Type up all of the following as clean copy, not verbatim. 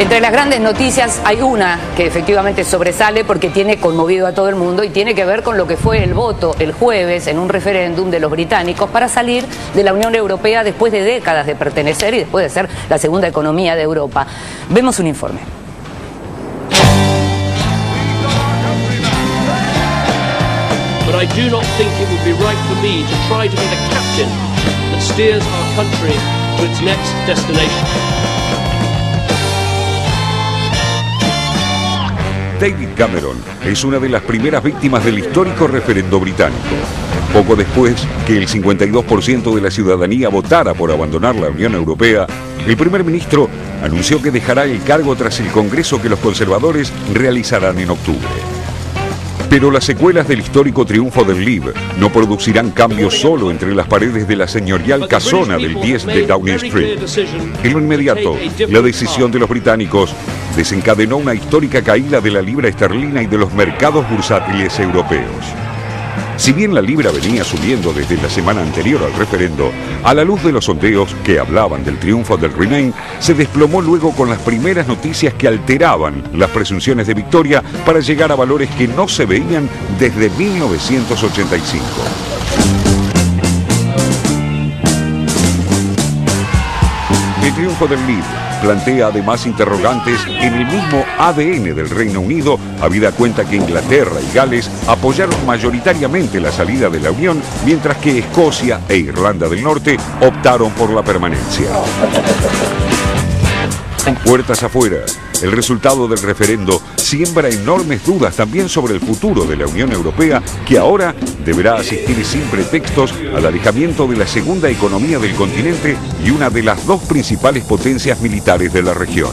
Entre las grandes noticias hay una que efectivamente sobresale porque tiene conmovido a todo el mundo y tiene que ver con lo que fue el voto el jueves en un referéndum de los británicos para salir de la Unión Europea después de décadas de pertenecer y después de ser la segunda economía de Europa. Vemos un informe. But I do not think it would be right for me to try to be the captain that steers our country to its next destination. David Cameron es una de las primeras víctimas del histórico referendo británico. Poco después que el 52% de la ciudadanía votara por abandonar la Unión Europea, el primer ministro anunció que dejará el cargo tras el congreso que los conservadores realizarán en octubre. Pero las secuelas del histórico triunfo del Leave no producirán cambios solo entre las paredes de la señorial casona del 10 de Downing Street. En lo inmediato, la decisión de los británicos desencadenó una histórica caída de la libra esterlina y de los mercados bursátiles europeos. Si bien la libra venía subiendo desde la semana anterior al referendo, a la luz de los sondeos que hablaban del triunfo del Remain, se desplomó luego con las primeras noticias que alteraban las presunciones de victoria para llegar a valores que no se veían desde 1985. El triunfo del Leave plantea además interrogantes en el mismo ADN del Reino Unido, habida cuenta que Inglaterra y Gales apoyaron mayoritariamente la salida de la Unión, mientras que Escocia e Irlanda del Norte optaron por la permanencia. Puertas afuera, el resultado del referendo siembra enormes dudas también sobre el futuro de la Unión Europea, que ahora deberá asistir sin pretextos al alejamiento de la segunda economía del continente y una de las dos principales potencias militares de la región.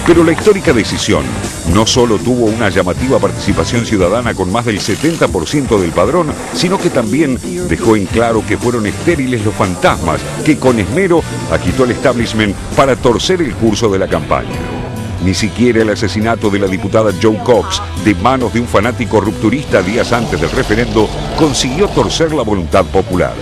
Pero la histórica decisión no solo tuvo una llamativa participación ciudadana con más del 70% del padrón, sino que también dejó en claro que fueron estériles los fantasmas que con esmero agitó el establishment para torcer el curso de la campaña. Ni siquiera el asesinato de la diputada Jo Cox de manos de un fanático rupturista días antes del referendo consiguió torcer la voluntad popular.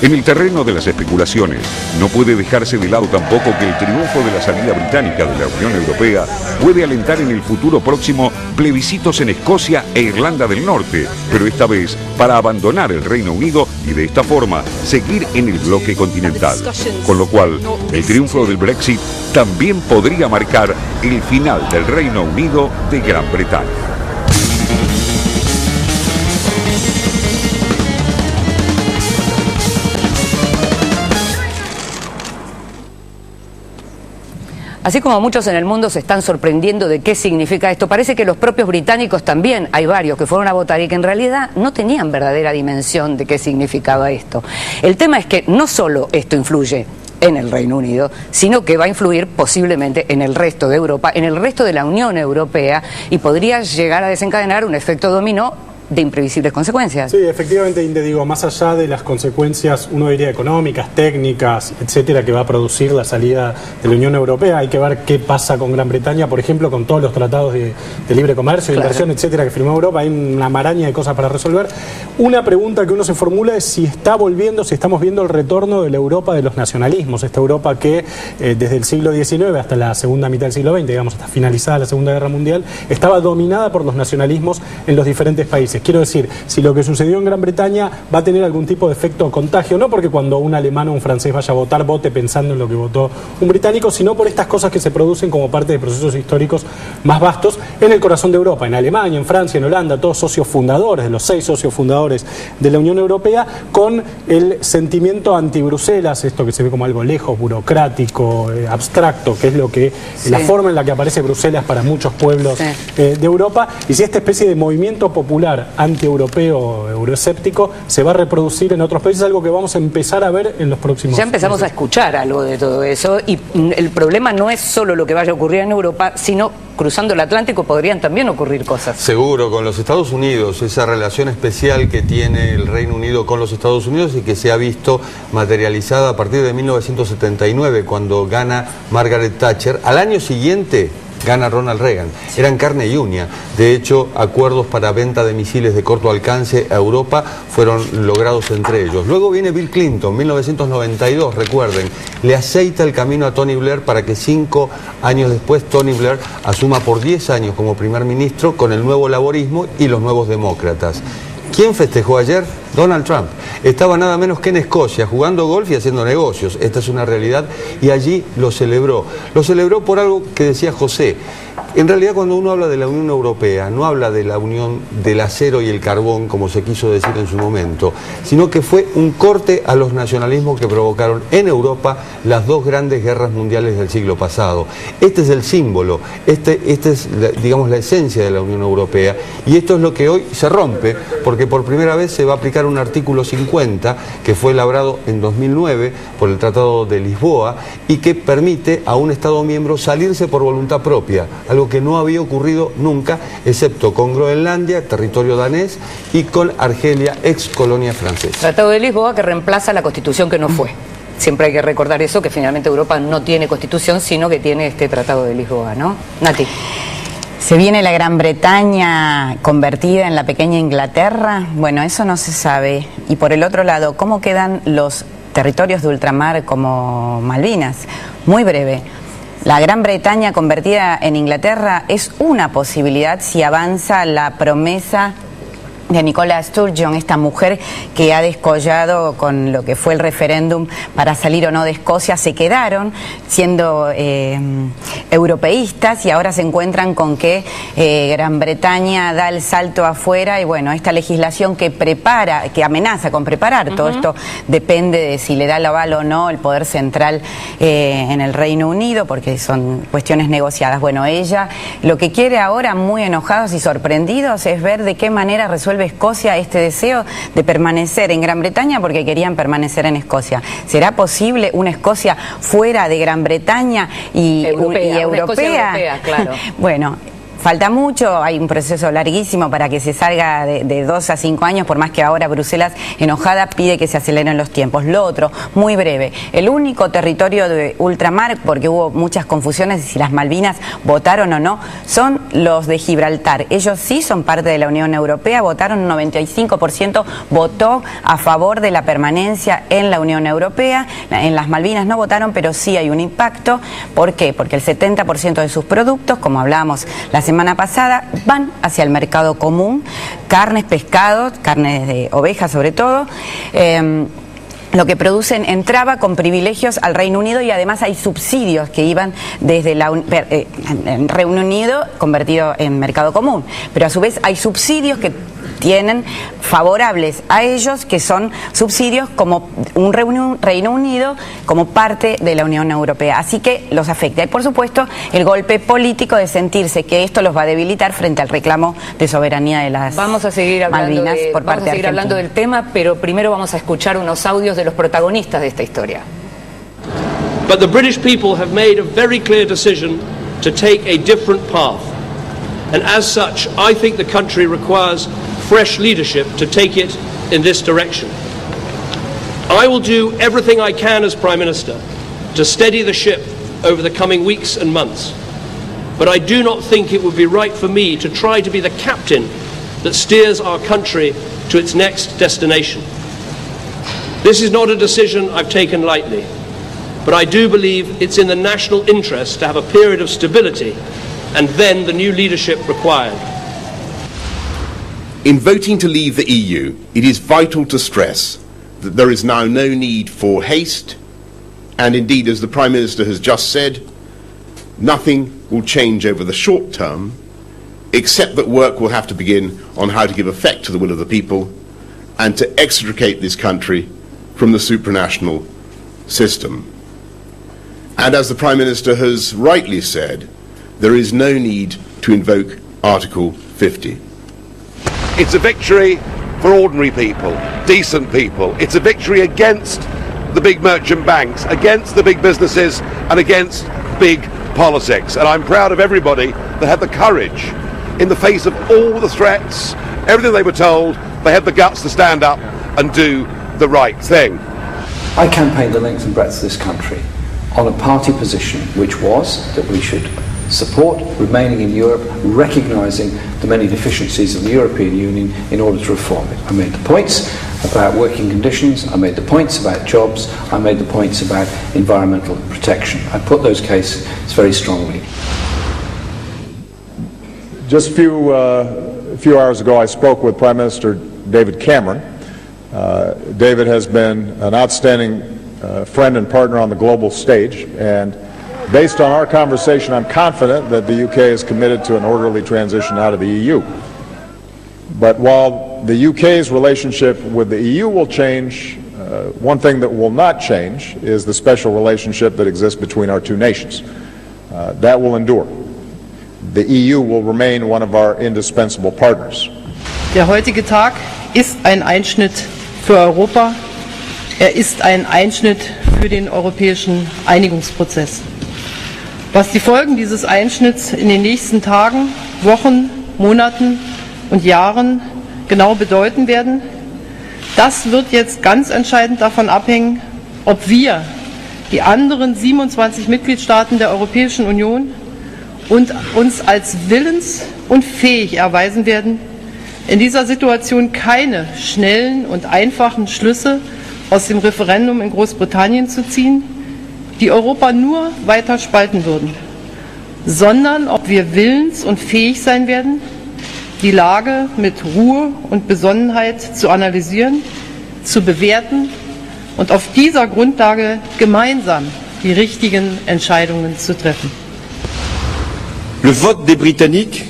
En el terreno de las especulaciones, no puede dejarse de lado tampoco que el triunfo de la salida británica de la Unión Europea puede alentar en el futuro próximo plebiscitos en Escocia e Irlanda del Norte, pero esta vez para abandonar el Reino Unido y de esta forma seguir en el bloque continental. Con lo cual, el triunfo del Brexit también podría marcar el final del Reino Unido de Gran Bretaña. Así como muchos en el mundo se están sorprendiendo de qué significa esto, parece que los propios británicos también, hay varios que fueron a votar y que en realidad no tenían verdadera dimensión de qué significaba esto. El tema es que no solo esto influye en el Reino Unido, sino que va a influir posiblemente en el resto de Europa, en el resto de la Unión Europea, y podría llegar a desencadenar un efecto dominó de imprevisibles consecuencias. Sí, efectivamente, Inde, digo, más allá de las consecuencias, uno diría económicas, técnicas, etcétera, que va a producir la salida de la Unión Europea, hay que ver qué pasa con Gran Bretaña, por ejemplo, con todos los tratados de libre comercio, de inversión, etcétera, que firmó Europa. Hay una maraña de cosas para resolver. Una pregunta que uno se formula es si estamos viendo el retorno de la Europa de los nacionalismos, esta Europa que desde el siglo XIX hasta la segunda mitad del siglo XX, digamos, hasta finalizada la Segunda Guerra Mundial, estaba dominada por los nacionalismos en los diferentes países. Quiero decir, si lo que sucedió en Gran Bretaña va a tener algún tipo de efecto contagio, no porque cuando un alemán o un francés vaya a votar, vote pensando en lo que votó un británico, sino por estas cosas que se producen como parte de procesos históricos más vastos en el corazón de Europa, en Alemania, en Francia, en Holanda, todos socios fundadores, de los 6 socios fundadores de la Unión Europea, con el sentimiento anti-Bruselas, esto que se ve como algo lejos, burocrático, abstracto, que es lo que la forma en la que aparece Bruselas para muchos pueblos de Europa, y si esta especie de movimiento popular anti-europeo, euroescéptico, se va a reproducir en otros países, algo que vamos a empezar a ver en los próximos Ya empezamos meses. a escuchar algo de todo eso, y el problema no es solo lo que vaya a ocurrir en Europa, sino cruzando el Atlántico podrían también ocurrir cosas. Seguro, con los Estados Unidos, esa relación especial que tiene el Reino Unido con los Estados Unidos y que se ha visto materializada a partir de 1979, cuando gana Margaret Thatcher. Al año siguiente gana Ronald Reagan. Eran carne y uña. De hecho, acuerdos para venta de misiles de corto alcance a Europa fueron logrados entre ellos. Luego viene Bill Clinton, 1992, recuerden, le aceita el camino a Tony Blair para que 5 años después Tony Blair asuma por 10 años como primer ministro con el nuevo laborismo y los nuevos demócratas. ¿Quién festejó ayer? Donald Trump. Estaba nada menos que en Escocia, jugando golf y haciendo negocios. Esta es una realidad y allí lo celebró. Lo celebró por algo que decía José. En realidad, cuando uno habla de la Unión Europea, no habla de la unión del acero y el carbón, como se quiso decir en su momento, sino que fue un corte a los nacionalismos que provocaron en Europa las 2 grandes guerras mundiales del siglo pasado. Este es el símbolo, este es, digamos, la esencia de la Unión Europea, y esto es lo que hoy se rompe, porque por primera vez se va a aplicar un artículo 50, que fue elaborado en 2009 por el Tratado de Lisboa, y que permite a un Estado miembro salirse por voluntad propia, algo que no había ocurrido nunca, excepto con Groenlandia, territorio danés, y con Argelia, ex colonia francesa. Tratado de Lisboa que reemplaza la Constitución que no fue. Siempre hay que recordar eso, que finalmente Europa no tiene Constitución, sino que tiene este Tratado de Lisboa, ¿no? Nati. ¿Se viene la Gran Bretaña convertida en la pequeña Inglaterra? Bueno, eso no se sabe. Y por el otro lado, ¿cómo quedan los territorios de ultramar como Malvinas? Muy breve. La Gran Bretaña convertida en Inglaterra es una posibilidad si avanza la promesa de Nicola Sturgeon, esta mujer que ha descollado con lo que fue el referéndum para salir o no de Escocia. Se quedaron siendo europeístas y ahora se encuentran con que Gran Bretaña da el salto afuera y bueno, esta legislación que prepara, que amenaza con preparar, todo esto depende de si le da el aval o no el poder central en el Reino Unido, porque son cuestiones negociadas. Bueno, ella lo que quiere ahora, muy enojados y sorprendidos, es ver de qué manera resuelve Escocia este deseo de permanecer en Gran Bretaña, porque querían permanecer en Escocia. ¿Será posible una Escocia fuera de Gran Bretaña y europea? Una Escocia europea, claro. Bueno, falta mucho, hay un proceso larguísimo para que se salga de 2 a 5 años, por más que ahora Bruselas, enojada, pide que se aceleren los tiempos. Lo otro, muy breve, el único territorio de ultramar, porque hubo muchas confusiones de si las Malvinas votaron o no, son los de Gibraltar. Ellos sí son parte de la Unión Europea, votaron, un 95% votó a favor de la permanencia en la Unión Europea. En las Malvinas no votaron, pero sí hay un impacto. ¿Por qué? Porque el 70% de sus productos, como hablábamos la semana pasada, van hacia el mercado común, carnes, pescados, carnes de ovejas sobre todo. Lo que producen entraba con privilegios al Reino Unido y además hay subsidios que iban desde el Reino Unido convertido en mercado común. Pero a su vez hay subsidios que tienen favorables a ellos, que son subsidios como un Reino Unido como parte de la Unión Europea. Así que los afecta. Y por supuesto el golpe político de sentirse que esto los va a debilitar frente al reclamo de soberanía de las Malvinas por parte de Argentina. Hablando del tema, pero primero vamos a escuchar unos audios de los protagonistas de esta historia. But the British people have made a very clear decision to take a different path. And as such, I think the country requires fresh leadership to take it in this direction. I will do everything I can as Prime Minister to steady the ship over the coming weeks and months. But I do not think it would be right for me to try to be the captain that steers our country to its next destination. This is not a decision I've taken lightly, but I do believe it's in the national interest to have a period of stability and then the new leadership required. In voting to leave the EU, it is vital to stress that there is now no need for haste, and indeed, as the Prime Minister has just said, nothing will change over the short term, except that work will have to begin on how to give effect to the will of the people and to extricate this country from the supranational system. And as the Prime Minister has rightly said, there is no need to invoke Article 50. It's a victory for ordinary people, decent people. It's a victory against the big merchant banks, against the big businesses and against big politics. And I'm proud of everybody that had the courage, in the face of all the threats, everything they were told, they had the guts to stand up and do the right thing. I campaigned the length and breadth of this country on a party position which was that we should support remaining in Europe, recognising the many deficiencies of the European Union in order to reform it. I made the points about working conditions, I made the points about jobs, I made the points about environmental protection. I put those cases very strongly. Just a few hours ago I spoke with Prime Minister David Cameron. David has been an outstanding friend and partner on the global stage, and based on our conversation, I'm confident that the UK is committed to an orderly transition out of the EU. But while the UK's relationship with the EU will change, one thing that will not change is the special relationship that exists between our two nations. That will endure. The EU will remain one of our indispensable partners. Der heutige Tag ist ein Einschnitt für Europa. Er ist ein Einschnitt für den europäischen Einigungsprozess. Was die Folgen dieses Einschnitts in den nächsten Tagen, Wochen, Monaten und Jahren genau bedeuten werden, das wird jetzt ganz entscheidend davon abhängen, ob wir, die anderen 27 Mitgliedstaaten der Europäischen Union, uns als willens- und fähig erweisen werden, in dieser Situation keine schnellen und einfachen Schlüsse aus dem Referendum in Großbritannien zu ziehen, die Europa nur weiter spalten würden, sondern ob wir willens und fähig sein werden, die Lage mit Ruhe und Besonnenheit zu analysieren, zu bewerten und auf dieser Grundlage gemeinsam die richtigen Entscheidungen zu treffen. Le vote des Britanniques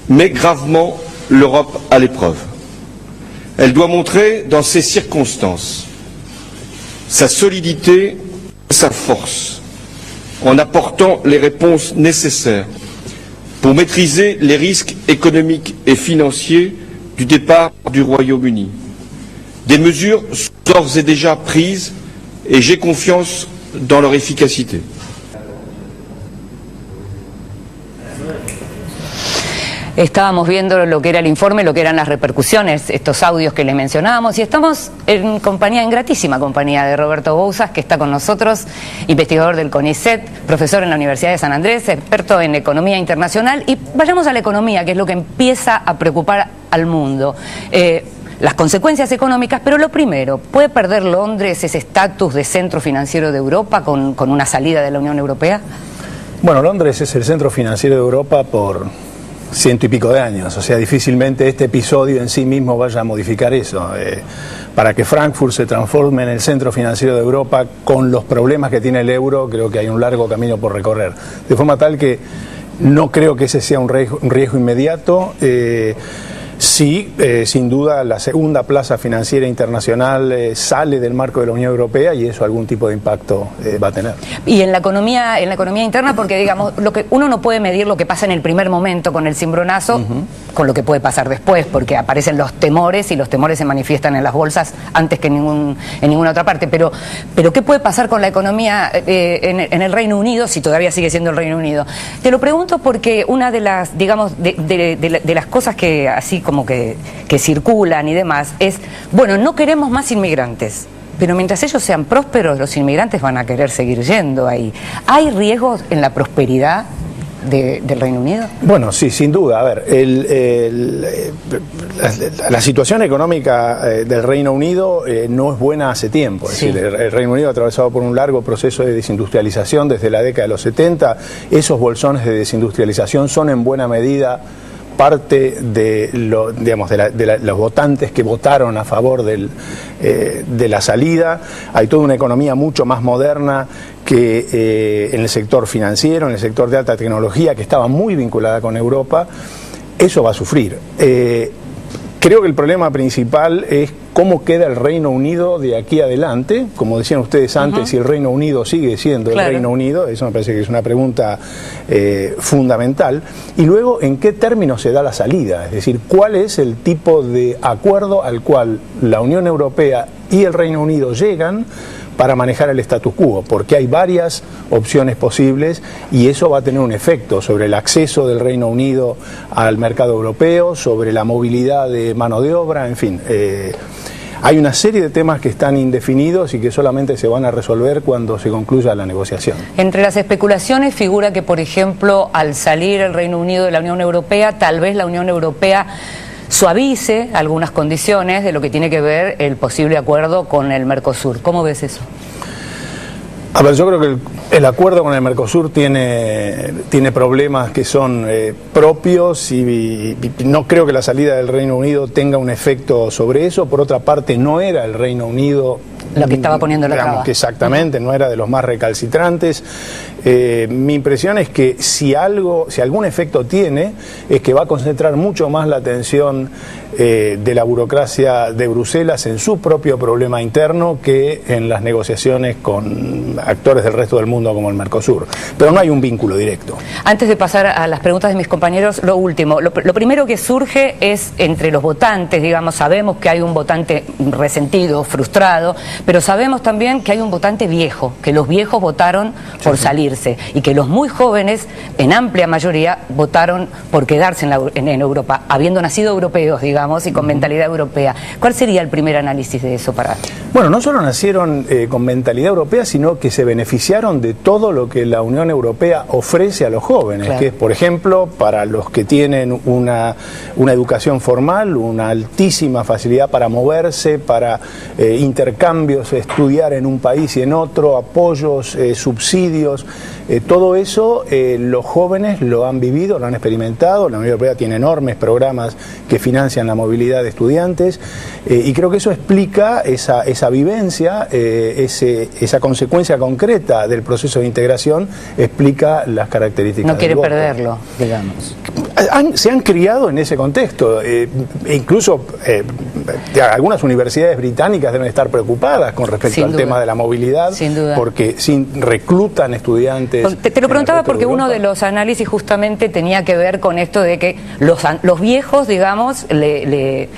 met gravement l'Europe à l'épreuve. Elle doit montrer dans ces circonstances sa solidité, sa force, en apportant les réponses nécessaires pour maîtriser les risques économiques et financiers du départ du Royaume-Uni. Des mesures sont d'ores et déjà prises et j'ai confiance dans leur efficacité. Estábamos viendo lo que era el informe, lo que eran las repercusiones, estos audios que les mencionábamos, y estamos en gratísima compañía de Roberto Bouzas, que está con nosotros, investigador del CONICET, profesor en la Universidad de San Andrés, experto en economía internacional. Y vayamos a la economía, que es lo que empieza a preocupar al mundo. Las consecuencias económicas, pero lo primero, ¿puede perder Londres ese estatus de centro financiero de Europa con una salida de la Unión Europea? Bueno, Londres es el centro financiero de Europa por 100 y pico de años, o sea, difícilmente este episodio en sí mismo vaya a modificar eso. Para que Frankfurt se transforme en el centro financiero de Europa con los problemas que tiene el euro, creo que hay un largo camino por recorrer. De forma tal que no creo que ese sea un riesgo inmediato. Sí, sin duda la segunda plaza financiera internacional sale del marco de la Unión Europea y eso algún tipo de impacto va a tener. Y en la economía interna, porque digamos, uno no puede medir lo que pasa en el primer momento con el cimbronazo con lo que puede pasar después, porque aparecen los temores y los temores se manifiestan en las bolsas antes que en ninguna otra parte. Pero ¿qué puede pasar con la economía en el Reino Unido, si todavía sigue siendo el Reino Unido? Te lo pregunto porque una de las, digamos, de las cosas que así como que circulan y demás es, bueno, no queremos más inmigrantes, pero mientras ellos sean prósperos, los inmigrantes van a querer seguir yendo ahí. ¿Hay riesgos en la prosperidad del Reino Unido? Bueno, sí, sin duda. A ver, la situación económica del Reino Unido no es buena hace tiempo. Es decir, el Reino Unido ha atravesado por un largo proceso de desindustrialización desde la década de los 70. Esos bolsones de desindustrialización son en buena medida parte de los votantes que votaron a favor de la salida. Hay toda una economía mucho más moderna que en el sector financiero, en el sector de alta tecnología, que estaba muy vinculada con Europa. Eso va a sufrir. Creo que el problema principal es cómo queda el Reino Unido de aquí adelante. Como decían ustedes antes, si el Reino Unido sigue siendo el Reino Unido, eso me parece que es una pregunta fundamental. Y luego, ¿en qué términos se da la salida? Es decir, ¿cuál es el tipo de acuerdo al cual la Unión Europea y el Reino Unido llegan para manejar el status quo? Porque hay varias opciones posibles y eso va a tener un efecto sobre el acceso del Reino Unido al mercado europeo, sobre la movilidad de mano de obra, en fin. hay una serie de temas que están indefinidos y que solamente se van a resolver cuando se concluya la negociación. Entre las especulaciones figura que, por ejemplo, al salir el Reino Unido de la Unión Europea, tal vez la Unión Europea suavice algunas condiciones de lo que tiene que ver el posible acuerdo con el Mercosur. ¿Cómo ves eso? A ver, yo creo que el acuerdo con el Mercosur tiene problemas que son propios y no creo que la salida del Reino Unido tenga un efecto sobre eso. Por otra parte, no era el Reino Unido lo que estaba poniendo la traba. Exactamente, no era de los más recalcitrantes. Mi impresión es que si algún efecto tiene, es que va a concentrar mucho más la atención de la burocracia de Bruselas en su propio problema interno que en las negociaciones con actores del resto del mundo como el Mercosur. Pero no hay un vínculo directo. Antes de pasar a las preguntas de mis compañeros, lo último, lo primero que surge es entre los votantes, digamos, sabemos que hay un votante resentido, frustrado, pero sabemos también que hay un votante viejo, que los viejos votaron por salirse y que los muy jóvenes, en amplia mayoría, votaron por quedarse en Europa, habiendo nacido europeos, digamos, y con mentalidad europea. ¿Cuál sería el primer análisis de eso para...? Bueno, no solo nacieron con mentalidad europea, sino que se beneficiaron de todo lo que la Unión Europea ofrece a los jóvenes, claro, que es, por ejemplo, para los que tienen una educación formal, una altísima facilidad para moverse, para intercambios, estudiar en un país y en otro, apoyos, subsidios, todo eso los jóvenes lo han vivido, lo han experimentado. La Unión Europea tiene enormes programas que financian la movilidad de estudiantes y creo que eso explica esa vivencia, esa consecuencia concreta del proceso de integración, explica las características. No quiere del voto. perderlo, digamos. Se han criado en ese contexto, incluso algunas universidades británicas deben estar preocupadas con respecto al tema de la movilidad, porque reclutan estudiantes. Te lo preguntaba porque uno de los análisis justamente tenía que ver con esto de que los viejos, digamos, le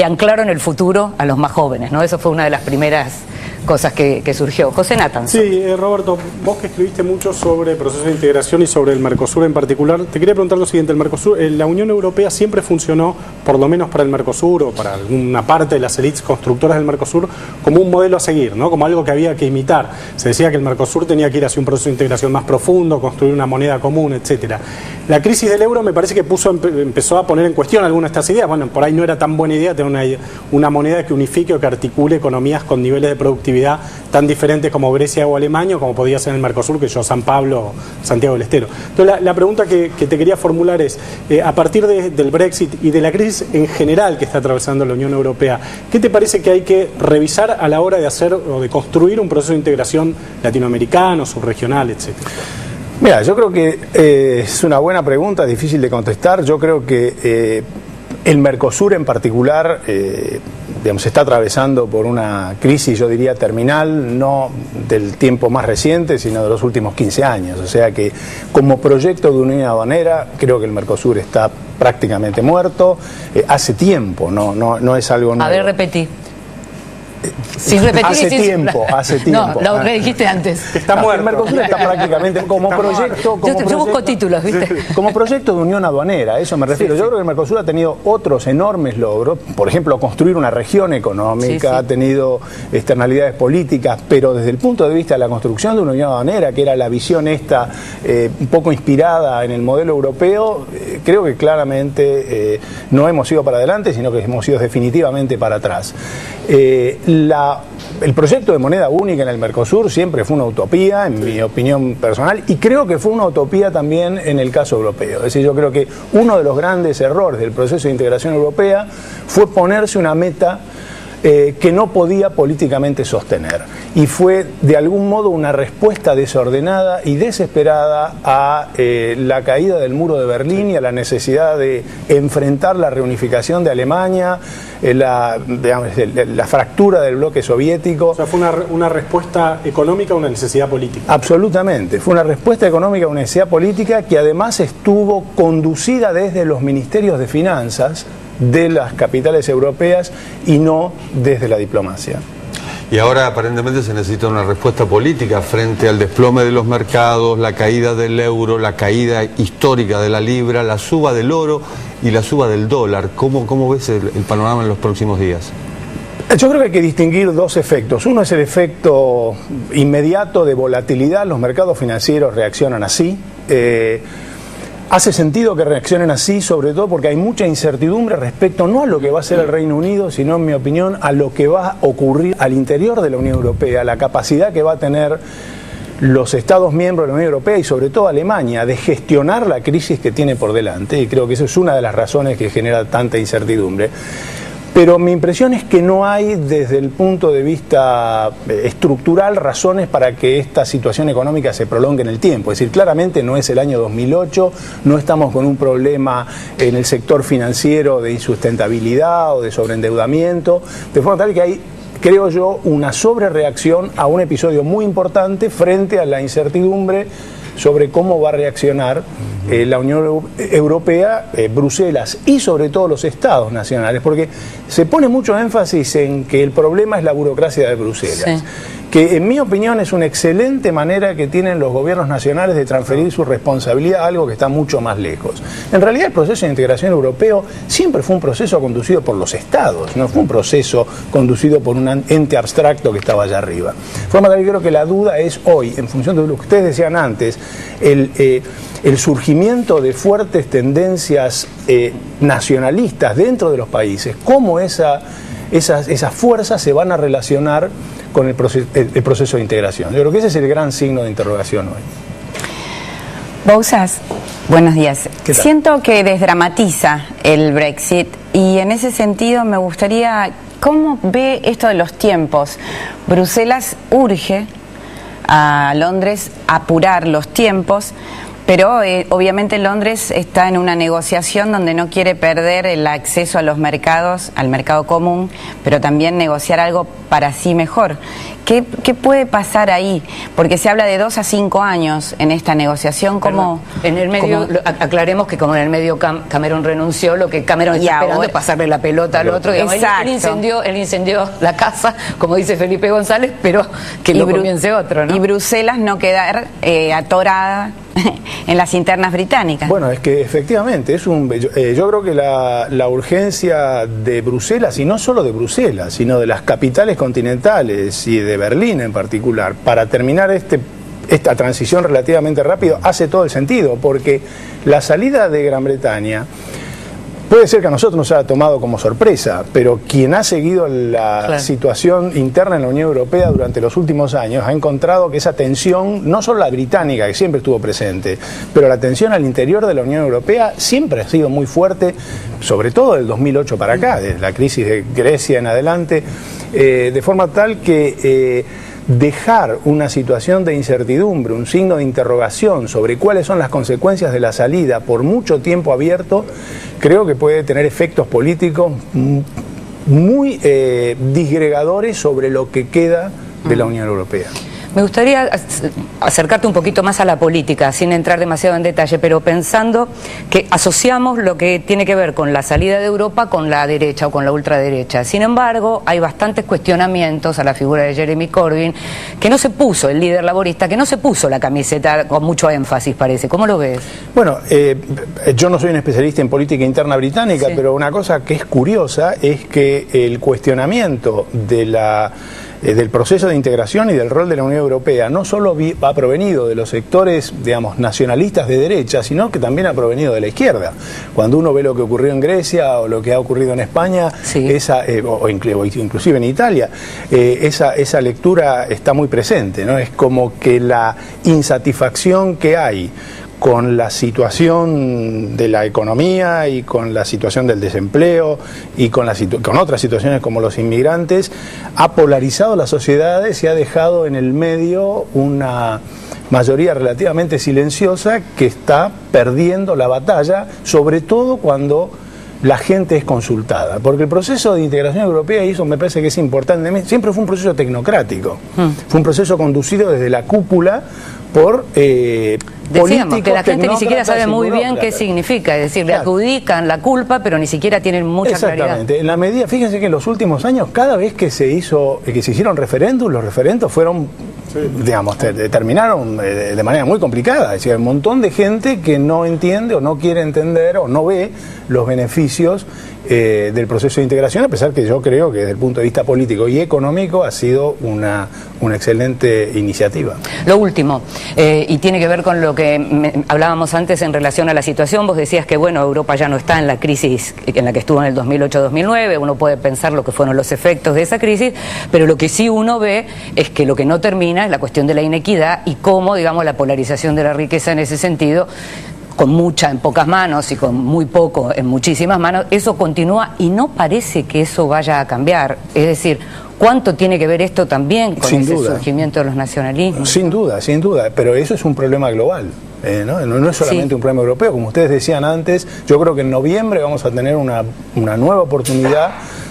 anclaron el futuro a los más jóvenes, ¿no? Eso fue una de las primeras cosas que surgió. José Natanson. Sí, Roberto, vos que escribiste mucho sobre el proceso de integración y sobre el Mercosur en particular, te quería preguntar lo siguiente. El Mercosur, la Unión Europea siempre funcionó, por lo menos para el Mercosur o para alguna parte de las élites constructoras del Mercosur, como un modelo a seguir, ¿no? Como algo que había que imitar. Se decía que el Mercosur tenía que ir hacia un proceso de integración más profundo, construir una moneda común, etcétera. La crisis del euro me parece que empezó a poner en cuestión algunas de estas ideas. Bueno, por ahí no era tan buena idea tener una moneda que unifique o que articule economías con niveles de productividad tan diferentes como Grecia o Alemania, como podía ser en el Mercosur, que yo San Pablo o Santiago del Estero. Entonces la pregunta que te quería formular es, a partir del Brexit y de la crisis en general que está atravesando la Unión Europea, ¿qué te parece que hay que revisar a la hora de hacer o de construir un proceso de integración latinoamericano, subregional, etcétera? Mira, yo creo que es una buena pregunta, difícil de contestar. Yo creo que el Mercosur en particular digamos, está atravesando por una crisis, yo diría, terminal, no del tiempo más reciente, sino de los últimos 15 años. O sea que como proyecto de unión aduanera, creo que el Mercosur está prácticamente muerto. Hace tiempo, no es algo nuevo. A ver, repetí. Sin repetir, hace tiempo. No, lo dijiste antes. Está muerto. El Mercosur está prácticamente como proyecto. Yo busco títulos, ¿viste? Como proyecto de unión aduanera, a eso me refiero. Yo creo que el Mercosur ha tenido otros enormes logros. Por ejemplo, construir una región económica, ha tenido externalidades políticas, pero desde el punto de vista de la construcción de una unión aduanera, que era la visión esta, un poco inspirada en el modelo europeo, creo que claramente no hemos ido para adelante, sino que hemos ido definitivamente para atrás. El proyecto de moneda única en el Mercosur siempre fue una utopía, en mi opinión personal, y creo que fue una utopía también en el caso europeo. Es decir, yo creo que uno de los grandes errores del proceso de integración europea fue ponerse una meta que no podía políticamente sostener. Y fue de algún modo una respuesta desordenada y desesperada a la caída del muro de Berlín y a la necesidad de enfrentar la reunificación de Alemania, la fractura del bloque soviético. O sea, fue una respuesta económica a una necesidad política. Absolutamente, fue una respuesta económica a una necesidad política que además estuvo conducida desde los ministerios de finanzas de las capitales europeas y no desde la diplomacia. Y ahora aparentemente se necesita una respuesta política frente al desplome de los mercados, la caída del euro, la caída histórica de la libra, la suba del oro y la suba del dólar. ¿Cómo ves el panorama en los próximos días? Yo creo que hay que distinguir dos efectos. Uno es el efecto inmediato de volatilidad. Los mercados financieros reaccionan así. Hace sentido que reaccionen así, sobre todo porque hay mucha incertidumbre respecto no a lo que va a hacer el Reino Unido, sino, en mi opinión, a lo que va a ocurrir al interior de la Unión Europea, la capacidad que va a tener los Estados miembros de la Unión Europea y sobre todo Alemania de gestionar la crisis que tiene por delante, y creo que esa es una de las razones que genera tanta incertidumbre. Pero mi impresión es que no hay, desde el punto de vista estructural, razones para que esta situación económica se prolongue en el tiempo. Es decir, claramente no es el año 2008, no estamos con un problema en el sector financiero de insustentabilidad o de sobreendeudamiento, de forma tal que hay, creo yo, una sobrereacción a un episodio muy importante frente a la incertidumbre sobre cómo va a reaccionar la Unión Europea, Bruselas y sobre todo los estados nacionales, porque se pone mucho énfasis en que el problema es la burocracia de Bruselas. Sí. Que en mi opinión es una excelente manera que tienen los gobiernos nacionales de transferir su responsabilidad a algo que está mucho más lejos. En realidad el proceso de integración europeo siempre fue un proceso conducido por los estados, no fue un proceso conducido por un ente abstracto que estaba allá arriba. De forma tal que creo que la duda es hoy, en función de lo que ustedes decían antes, el surgimiento de fuertes tendencias nacionalistas dentro de los países, cómo esas fuerzas se van a relacionar con el proceso de integración. Yo creo que ese es el gran signo de interrogación hoy. Bouzas, buenos días. Siento que desdramatiza el Brexit y en ese sentido me gustaría, ¿cómo ve esto de los tiempos? Bruselas urge a Londres apurar los tiempos, pero obviamente Londres está en una negociación donde no quiere perder el acceso a los mercados, al mercado común, pero también negociar algo para sí mejor. ¿Qué puede pasar ahí? Porque se habla de 2 a 5 años en esta negociación. ¿Cómo, en el medio, aclaremos que como en el medio Cameron renunció, lo que Cameron está esperando es pasarle la pelota al otro. Digamos, él incendió la casa, como dice Felipe González, pero que lo comience otro, ¿no? Y Bruselas no quedar atorada en las internas británicas. Bueno, es que efectivamente es yo creo que la urgencia de Bruselas, y no solo de Bruselas, sino de las capitales continentales y de Berlín en particular, para terminar esta transición relativamente rápido, hace todo el sentido, porque la salida de Gran Bretaña puede ser que a nosotros nos haya tomado como sorpresa, pero quien ha seguido la situación interna en la Unión Europea durante los últimos años ha encontrado que esa tensión, no solo la británica, que siempre estuvo presente, pero la tensión al interior de la Unión Europea siempre ha sido muy fuerte, sobre todo del 2008 para acá, desde la crisis de Grecia en adelante, de forma tal que dejar una situación de incertidumbre, un signo de interrogación sobre cuáles son las consecuencias de la salida por mucho tiempo abierto, creo que puede tener efectos políticos muy disgregadores sobre lo que queda de la Unión Europea. Me gustaría acercarte un poquito más a la política, sin entrar demasiado en detalle, pero pensando que asociamos lo que tiene que ver con la salida de Europa con la derecha o con la ultraderecha. Sin embargo, hay bastantes cuestionamientos a la figura de Jeremy Corbyn, que no se puso, el líder laborista, que no se puso la camiseta con mucho énfasis, parece. ¿Cómo lo ves? Bueno, yo no soy un especialista en política interna británica, pero una cosa que es curiosa es que el cuestionamiento del proceso de integración y del rol de la Unión Europea no solo ha provenido de los sectores, digamos, nacionalistas de derecha, sino que también ha provenido de la izquierda. Cuando uno ve lo que ocurrió en Grecia o lo que ha ocurrido en España, o inclusive en Italia, esa lectura está muy presente, ¿no? Es como que la insatisfacción que hay con la situación de la economía y con la situación del desempleo y con otras situaciones como los inmigrantes, ha polarizado las sociedades y ha dejado en el medio una mayoría relativamente silenciosa que está perdiendo la batalla, sobre todo cuando la gente es consultada, porque el proceso de integración europea, y eso me parece que es importante, siempre fue un proceso tecnocrático, fue un proceso conducido desde la cúpula por decíamos que la gente ni siquiera sabe muy bien qué significa, es decir, le adjudican la culpa, pero ni siquiera tienen mucha claridad. Exactamente. En la medida, fíjense que en los últimos años, cada vez que se hicieron referéndums, los referendos fueron, digamos, terminaron de manera muy complicada. Es decir, hay un montón de gente que no entiende o no quiere entender o no ve los beneficios del proceso de integración, a pesar que yo creo que desde el punto de vista político y económico ha sido una excelente iniciativa. Lo último, y tiene que ver con lo que hablábamos antes en relación a la situación. Vos decías que, bueno, Europa ya no está en la crisis en la que estuvo en el 2008-2009, uno puede pensar lo que fueron los efectos de esa crisis, pero lo que sí uno ve es que lo que no termina es la cuestión de la inequidad y cómo, digamos, la polarización de la riqueza en ese sentido, con mucha en pocas manos y con muy poco en muchísimas manos, eso continúa y no parece que eso vaya a cambiar. Es decir, ¿cuánto tiene que ver esto también con ese surgimiento de los nacionalismos? Sin duda, pero eso es un problema global. No es solamente un problema europeo, como ustedes decían antes. Yo creo que en noviembre vamos a tener una nueva oportunidad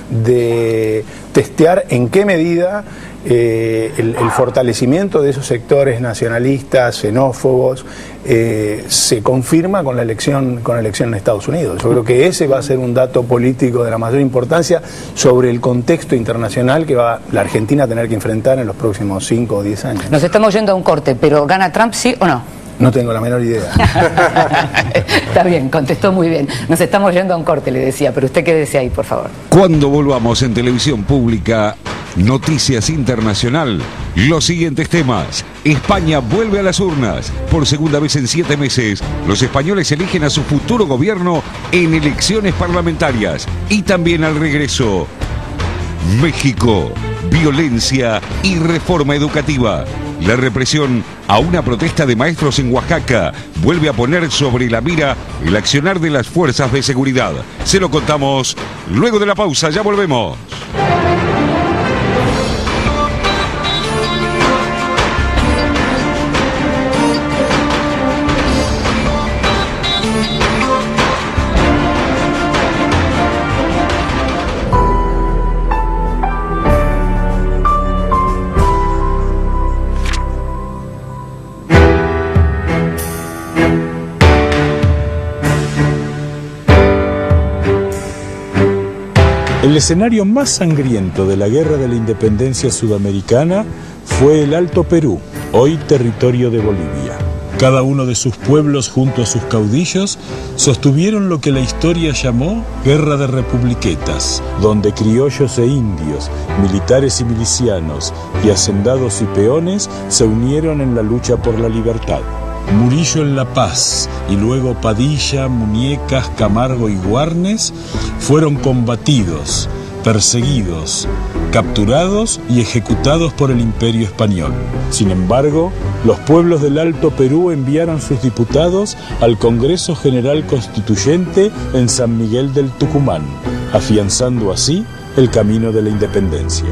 de testear en qué medida el fortalecimiento de esos sectores nacionalistas, xenófobos, se confirma con la elección en Estados Unidos. Yo creo que ese va a ser un dato político de la mayor importancia sobre el contexto internacional que va la Argentina a tener que enfrentar en los próximos 5 o 10 años. Nos estamos yendo a un corte, pero ¿gana Trump sí o no? No tengo la menor idea. Está bien, contestó muy bien. Nos estamos yendo a un corte, le decía, pero usted quédese ahí, por favor. Cuando volvamos en televisión pública, Noticias Internacional, los siguientes temas. España vuelve a las urnas. Por segunda vez en 7 meses, los españoles eligen a su futuro gobierno en elecciones parlamentarias. Y también al regreso, México, violencia y reforma educativa. La represión a una protesta de maestros en Oaxaca vuelve a poner sobre la mira el accionar de las fuerzas de seguridad. Se lo contamos luego de la pausa, ya volvemos. El escenario más sangriento de la Guerra de la Independencia Sudamericana fue el Alto Perú, hoy territorio de Bolivia. Cada uno de sus pueblos junto a sus caudillos sostuvieron lo que la historia llamó Guerra de Republiquetas, donde criollos e indios, militares y milicianos, y hacendados y peones se unieron en la lucha por la libertad. Murillo en La Paz y luego Padilla, Muñecas, Camargo y Guarnes fueron combatidos, perseguidos, capturados y ejecutados por el Imperio Español. Sin embargo, los pueblos del Alto Perú enviaron sus diputados al Congreso General Constituyente en San Miguel del Tucumán, afianzando así el camino de la independencia.